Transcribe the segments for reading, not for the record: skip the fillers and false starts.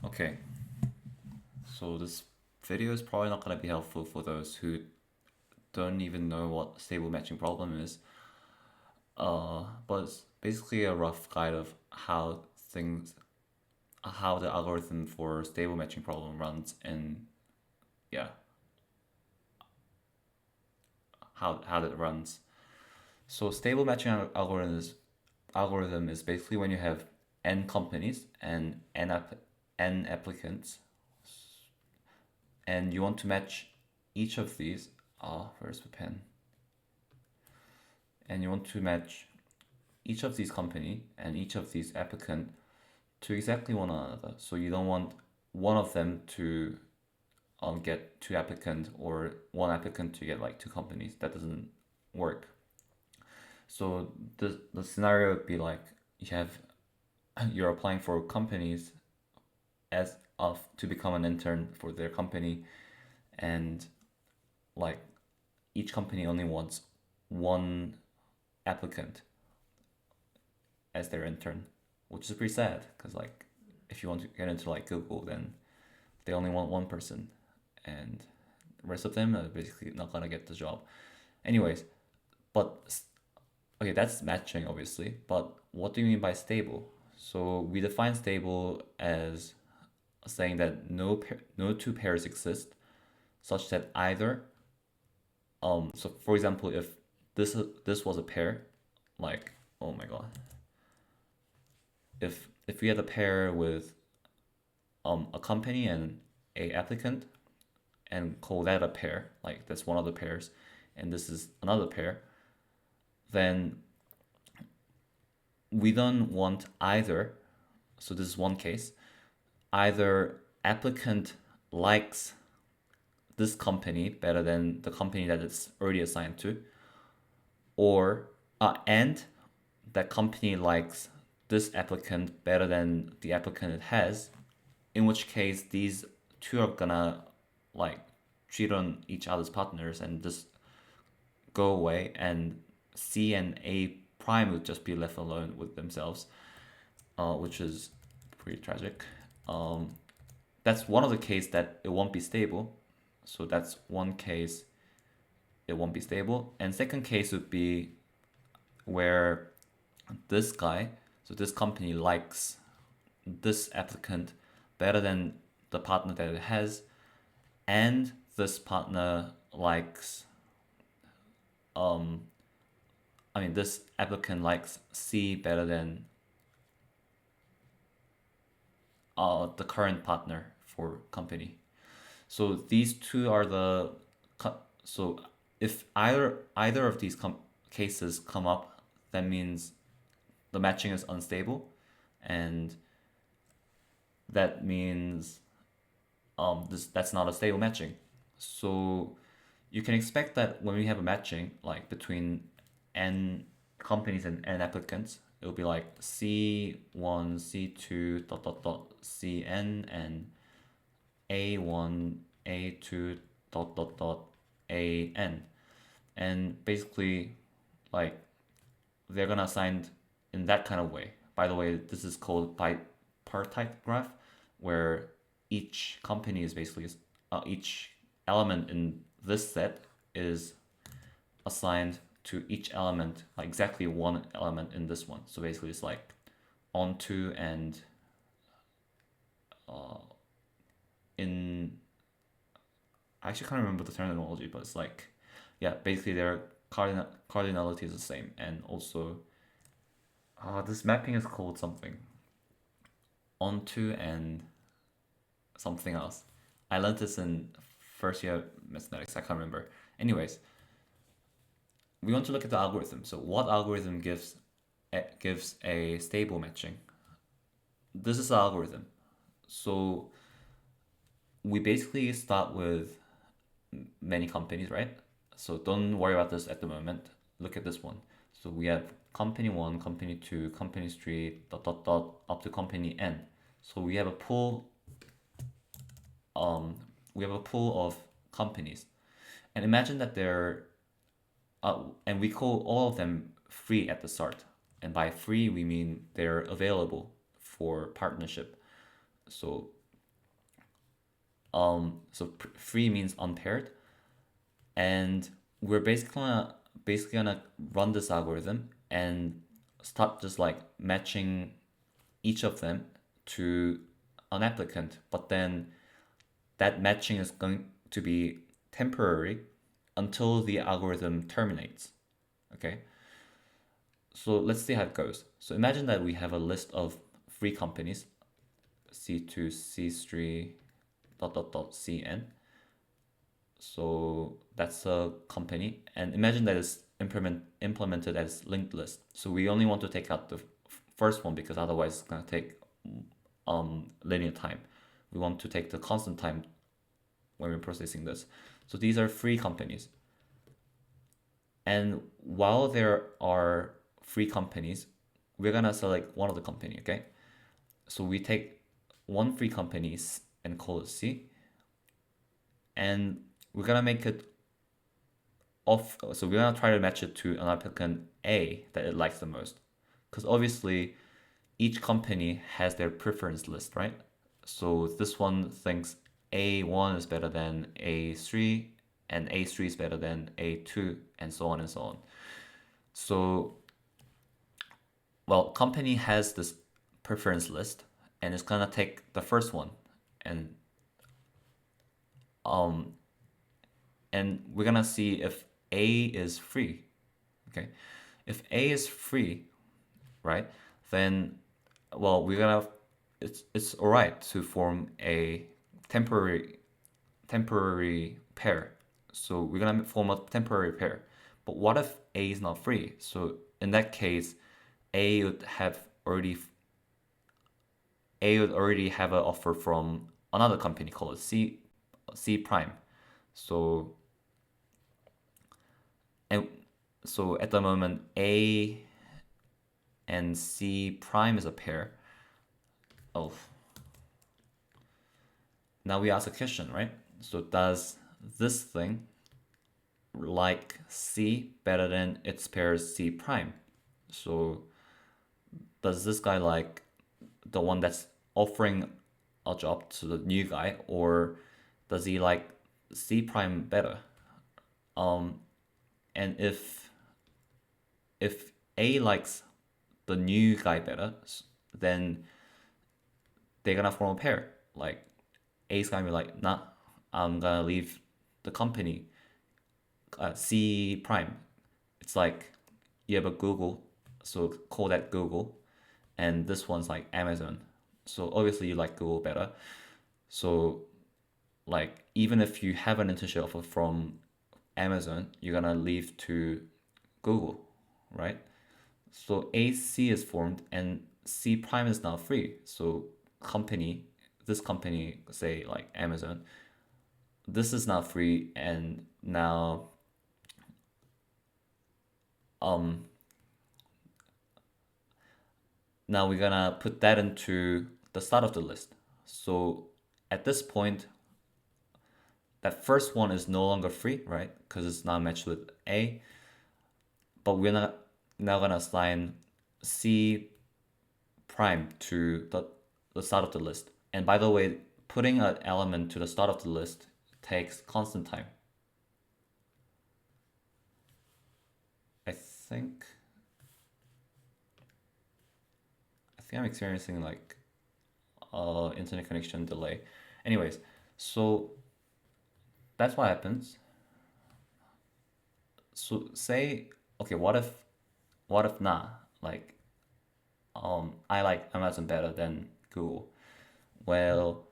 Okay, so this video is probably not going to be helpful for those who don't even know what stable matching problem is. But it's basically a rough guide of how the algorithm for stable matching problem runs, and yeah, how it runs. So stable matching algorithm is basically when you have n companies and n applicants, and you want to match each of these. Where's the pen? And you want to match each of these company and each of these applicant to exactly one another. So you don't want one of them to get two applicants or one applicant to get like two companies. That doesn't work. So the scenario would be like you have you're applying for companies as of to become an intern for their company, and like each company only wants one applicant as their intern, which is pretty sad because like if you want to get into like Google, then they only want one person, and the rest of them are basically not gonna get the job. Anyways, but okay, that's matching obviously. But what do you mean by stable? So we define stable as saying that no two pairs exist such that either so for example if this was a pair, like oh my god, if we had a pair with a company and a applicant and call that a pair, like that's one of the pairs, and this is another pair, then we don't want either. So this is one case. Either applicant likes this company better than the company that it's already assigned to, or and that company likes this applicant better than the applicant it has, in which case these two are gonna like cheat on each other's partners and just go away, and C and A prime would just be left alone with themselves, which is pretty tragic. That's one of the case that it won't be stable. So that's one case it won't be stable. And second case would be where this guy, so this company likes this applicant better than the partner that it has, and this partner likes this applicant likes C better than the current partner for company. So these two are the so if either of these cases come up, that means the matching is unstable, and that means that's not a stable matching. So you can expect that when we have a matching like between n companies and n applicants, it'll be like C1, C2, dot dot dot, Cn, and A1, A2, dot dot dot, An. And basically, like, they're gonna assign in that kind of way. By the way, this is called bipartite graph, where each company is basically each element in this set is assigned to each element, like exactly one element in this one. So basically, it's like onto and in. I actually can't remember the terminology, but it's like, yeah, basically their cardinality is the same, and also this mapping is called something onto and something else. I learned this in first year mathematics. I can't remember. Anyways, we want to look at the algorithm. So what algorithm gives a stable matching? This is the algorithm. So we basically start with many companies, right? So don't worry about this at the moment. Look at this one. So we have company one, company two, company three, dot dot dot, up to company n. So we have a pool. We have a pool of companies, and imagine that and we call all of them free at the start. And by free, we mean they're available for partnership. So free means unpaired, and we're basically gonna run this algorithm and start just like matching each of them to an applicant. But then that matching is going to be temporary until the algorithm terminates. Okay, so let's see how it goes. So imagine that we have a list of free companies, C2, C3, dot dot dot CN. So that's a company, and imagine that it's implemented as linked list. So we only want to take out the first one because otherwise it's gonna take linear time. We want to take the constant time when we're processing this. So these are free companies. And while there are free companies, we're gonna select one of the company, okay? So we take one free company and call it C, and we're gonna make it off. So we're gonna try to match it to an applicant A that it likes the most, because obviously each company has their preference list, right? So this one thinks A1 is better than A3, and A3 is better than A2, and so on and so on. So, well, company has this preference list, and it's gonna take the first one, and um, and we're gonna see if A is free. Okay, if A is free, right? Then, well, we're gonna it's alright to form a temporary pair. So we're gonna form a temporary pair. But what if A is not free? So in that case, A would already have an offer from another company called C prime. So and so at the moment A and C prime is a pair. Oh, now we ask a question, right? So does this thing like C better than its pair C prime? So does this guy like the one that's offering a job to the new guy, or does he like C prime better? Um, and if A likes the new guy better, then they're gonna form a pair. Like A's gonna be like, nah, I'm gonna leave the company. C prime. It's like you have a Google, so call that Google, and this one's like Amazon. So obviously you like Google better. So like even if you have an internship offer from Amazon, you're gonna leave to Google, right? So AC is formed and C prime is now free. So this company, say like Amazon, this is now free, and um now we're gonna put that into the start of the list. So at this point, that first one is no longer free, right? Because it's not matched with A. But we're not now gonna assign C prime to the start of the list. And by the way, putting an element to the start of the list takes constant time. I think I'm experiencing like internet connection delay. Anyways, so that's what happens. So say, okay, what if nah, like I like Amazon better than Google. Well,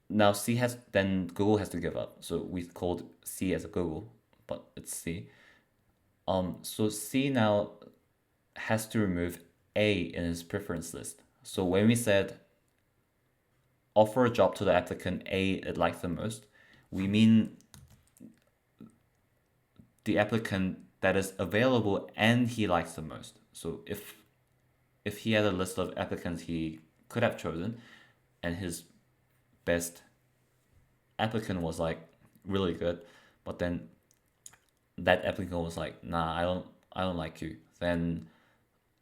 now Google has to give up. So we called C as a Google, but it's C. So C now has to remove A in his preference list. So when we said offer a job to the applicant A it likes the most, we mean the applicant that is available and he likes the most. So if he had a list of applicants he could have chosen, and his best applicant was like really good, but then that applicant was like, nah, I don't like you, then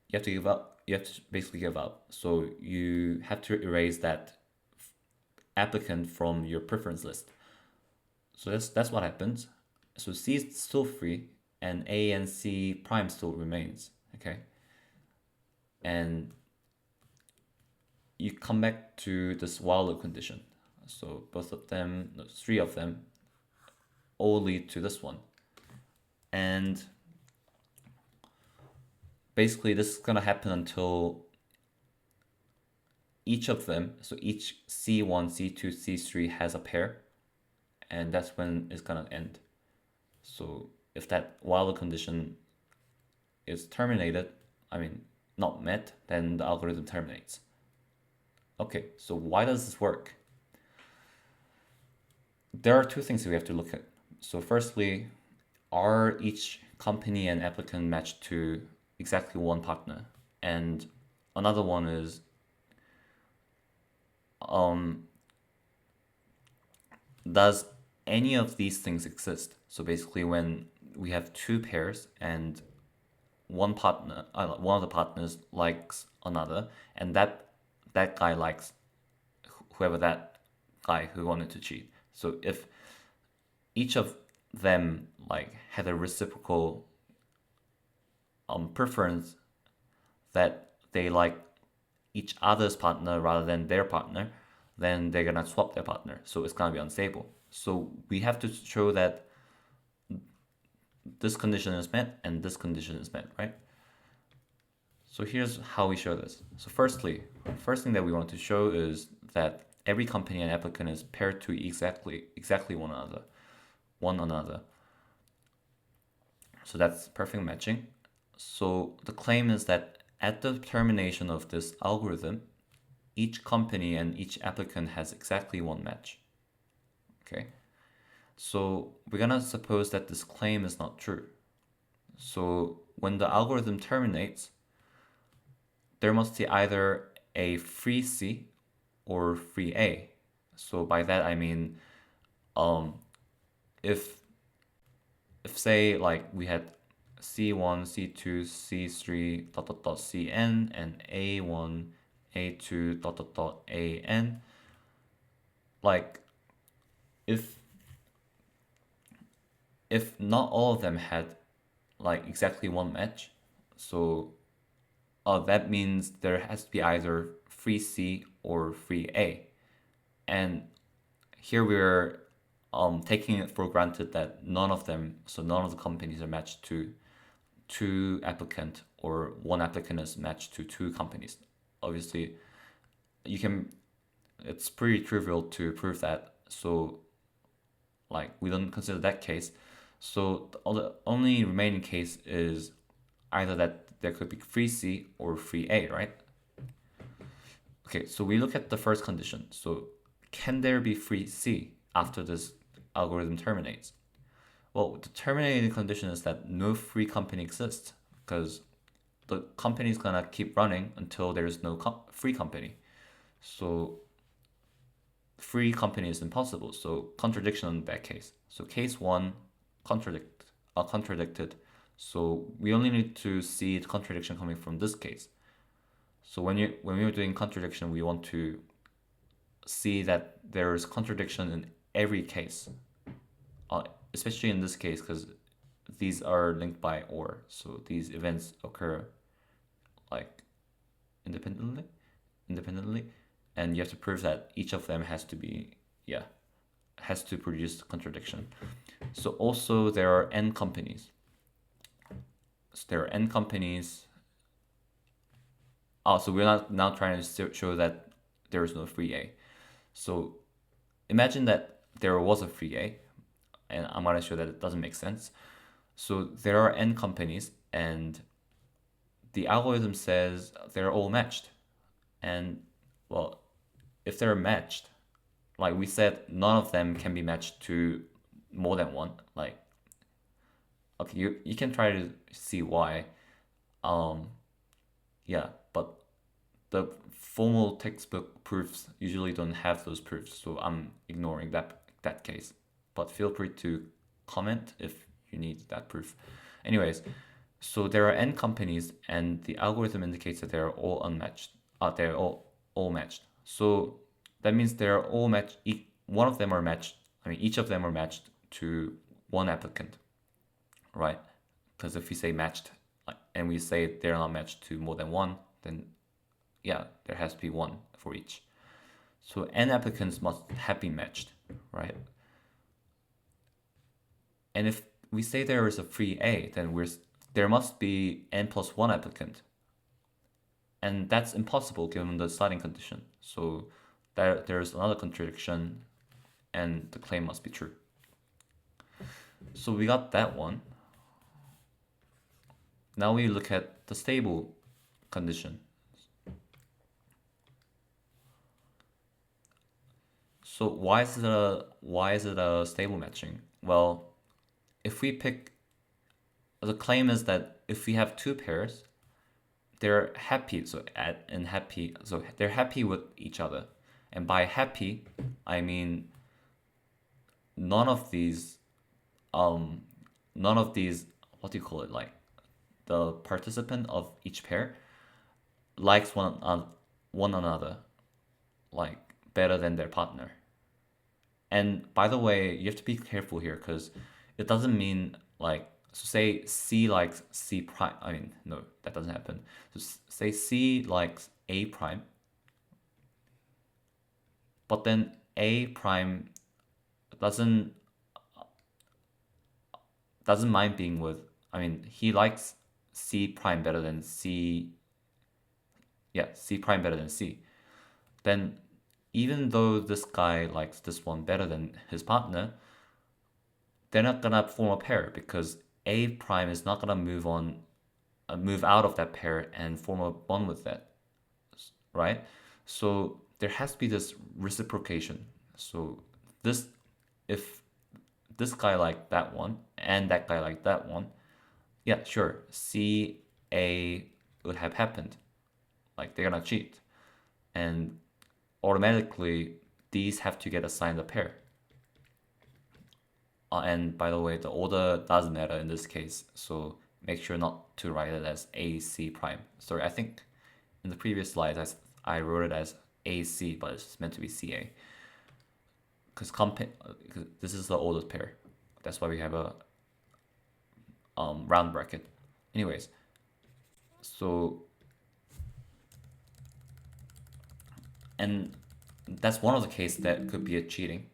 you have to give up. You have to basically give up. So you have to erase applicant from your preference list. So that's what happens. So C is still free, and A and C prime still remains. Okay, and you come back to this while loop condition. So both of them, no, three of them, all lead to this one. And basically this is gonna happen until each of them, so each C1, C2, C3 has a pair, and that's when it's gonna end. So if that while the condition is terminated, I mean not met, then the algorithm terminates. Okay, so why does this work? There are two things we have to look at. So firstly, are each company and applicant matched to exactly one partner? And another one is, does any of these things exist? So basically when we have two pairs and one of the partners likes another, and that guy likes whoever that guy who wanted to cheat. So if each of them like had a reciprocal preference that they like each other's partner rather than their partner, then they're gonna swap their partner. So it's gonna be unstable. So we have to show that this condition is met and this condition is met, right? So here's how we show this. So first thing that we want to show is that every company and applicant is paired to exactly one another. So that's perfect matching. So the claim is that at the termination of this algorithm, each company and each applicant has exactly one match. Okay. So we're gonna suppose that this claim is not true. So when the algorithm terminates, there must be either a free C or free A. So by that I mean, if say like we had C1, C2, C3 dot dot dot Cn and A1, A2 dot dot dot An, like if not all of them had like exactly one match, so that means there has to be either free C or free A. And here we're taking it for granted that none of the companies are matched to two applicant, or one applicant is matched to two companies. Obviously, it's pretty trivial to prove that. So like we don't consider that case. So the only remaining case is either that there could be free C or free A, right? Okay, so we look at the first condition. So can there be free C after this algorithm terminates? Well, the terminating condition is that no free company exists, because the company is gonna keep running until there is no free company. So free company is impossible. So contradiction in that case. So case one, contradicted. So we only need to see the contradiction coming from this case. So when we are doing contradiction, we want to see that there is contradiction in every case, especially in this case because these are linked by or. So these events occur like independently, and you have to prove that each of them has to produce contradiction. So also there are n companies. So there are n companies. So we're not now trying to show that there is no free A. So imagine that there was a free A, and I'm gonna show that it doesn't make sense. So there are n companies, and the algorithm says they're all matched. And well, if they're matched, like we said, none of them can be matched to more than one. Like, okay, you can try to see why. Yeah, but the formal textbook proofs usually don't have those proofs, so I'm ignoring that case. But feel free to comment if you need that proof. Anyways, so there are n companies, and the algorithm indicates that they're all unmatched. They're all matched. So that means they're all matched. One of them are matched. I mean, each of them are matched to one applicant, right? Because if we say matched, and we say they're not matched to more than one, then yeah, there has to be one for each. So n applicants must have been matched, right? And if we say there is a free A, then there must be n plus one applicant. And that's impossible given the starting condition. So there's another contradiction, and the claim must be true. So we got that one. Now we look at the stable condition. So why is it a stable matching? Well, if we pick, the claim is that if we have two pairs, they're happy. So they're happy with each other, and by happy, I mean none of these, what do you call it? Like the participant of each pair likes one another, like better than their partner. And by the way, you have to be careful here because it doesn't mean like, so say C likes C prime. I mean, no, that doesn't happen. So say C likes A prime, but then A prime doesn't mind being with. I mean, he likes C prime better than C. Yeah, C prime better than C. Then even though this guy likes this one better than his partner, they're not gonna form a pair because A prime is not gonna move out of that pair and form a bond with that, right? So there has to be this reciprocation. So this, if this guy like that one and that guy like that one, yeah, sure, C A would have happened. Like they're gonna cheat, and automatically these have to get assigned a pair. And by the way, the order doesn't matter in this case, so make sure not to write it as AC prime. Sorry, I think in the previous slides I wrote it as AC, but it's meant to be CA. Because this is the ordered pair. That's why we have a round bracket. Anyways, so, and that's one of the cases that could be a cheating.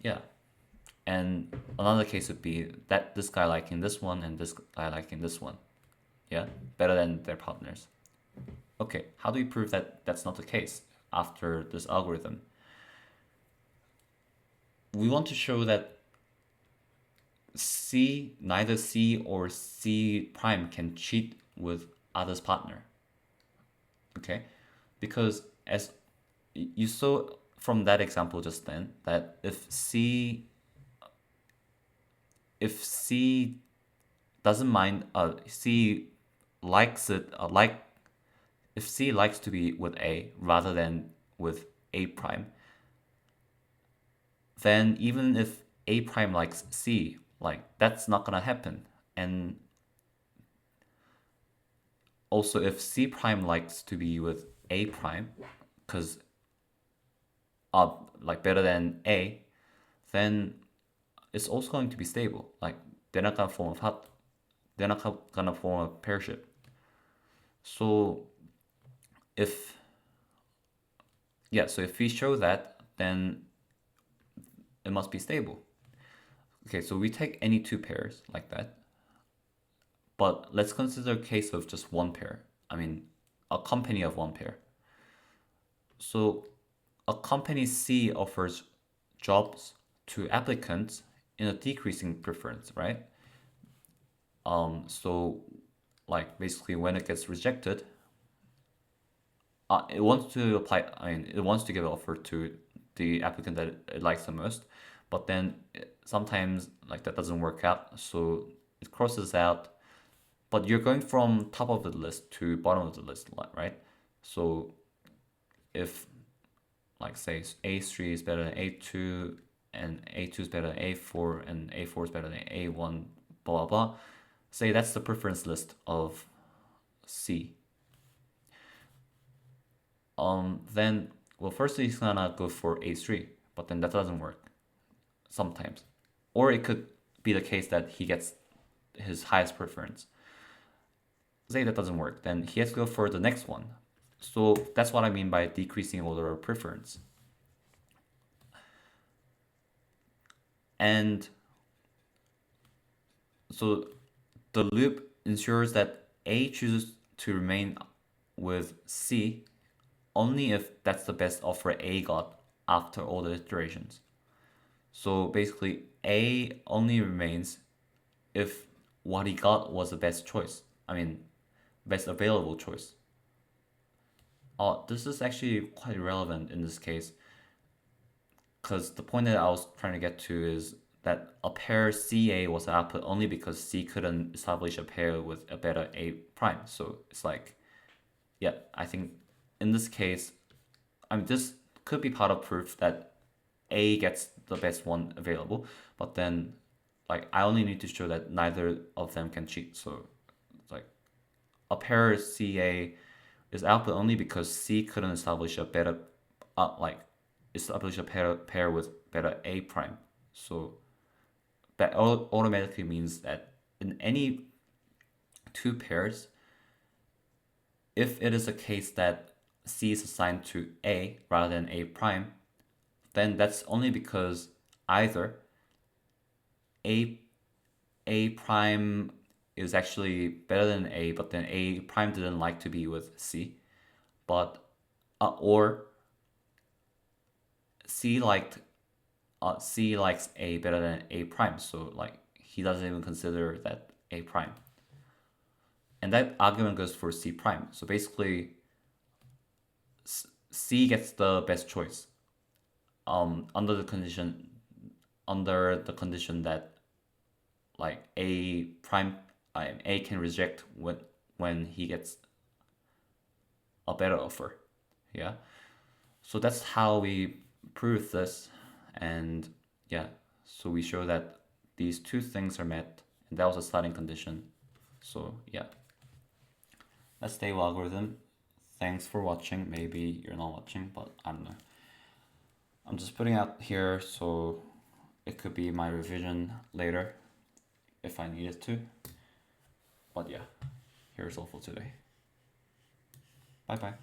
Yeah. And another case would be that this guy liking this one and this guy liking this one. Yeah, better than their partners. Okay, how do we prove that that's not the case after this algorithm? We want to show that neither C or C prime can cheat with other's partner. Okay, because as you saw from that example just then, that if C doesn't mind, C likes it, if C likes to be with A rather than with A prime, then even if A prime likes C, like that's not gonna happen. And also if C prime likes to be with A prime, because like better than A, then it's also going to be stable. Like they're not gonna form a pairship. So if we show that, then it must be stable. Okay, so we take any two pairs like that, but let's consider a case of just one pair. I mean, a company of one pair. So a company C offers jobs to applicants in a decreasing preference, right? So like basically when it gets rejected, it wants to apply. I mean, it wants to give an offer to the applicant that it likes the most, but then sometimes like that doesn't work out, so it crosses out. But you're going from top of the list to bottom of the list, right? So if like say A3 is better than A2 and A2 is better than A4 and A4 is better than A1, blah, blah, blah. Say that's the preference list of C. Then, well, first he's gonna go for A3, but then that doesn't work sometimes. Or it could be the case that he gets his highest preference. Say that doesn't work, then he has to go for the next one. So that's what I mean by decreasing order of preference. And so the loop ensures that A chooses to remain with C only if that's the best offer A got after all the iterations. So basically, A only remains if what he got was the best choice. I mean, best available choice. This is actually quite relevant in this case, because the point that I was trying to get to is that a pair CA was output only because C couldn't establish a pair with a better A prime. So it's like, yeah, I think in this case, I mean, this could be part of proof that A gets the best one available, but then like I only need to show that neither of them can cheat. So it's like a pair CA is output only because C couldn't establish a better like establish a pair with better A prime. So that automatically means that in any two pairs, if it is a case that C is assigned to A rather than A prime, then that's only because either A A prime is actually better than A, but then A prime didn't like to be with C, but or C liked C likes A better than A prime, so like he doesn't even consider that A prime, and that argument goes for C prime. So basically, C gets the best choice under the condition that like A prime A can reject when he gets a better offer. Yeah. So that's how we prove this, and yeah, so we show that these two things are met, and that was a starting condition. So yeah, that's stable algorithm. Thanks for watching. Maybe you're not watching, but I don't know. I'm just putting out here so it could be my revision later if I needed to. But yeah, here's all for today. Bye bye.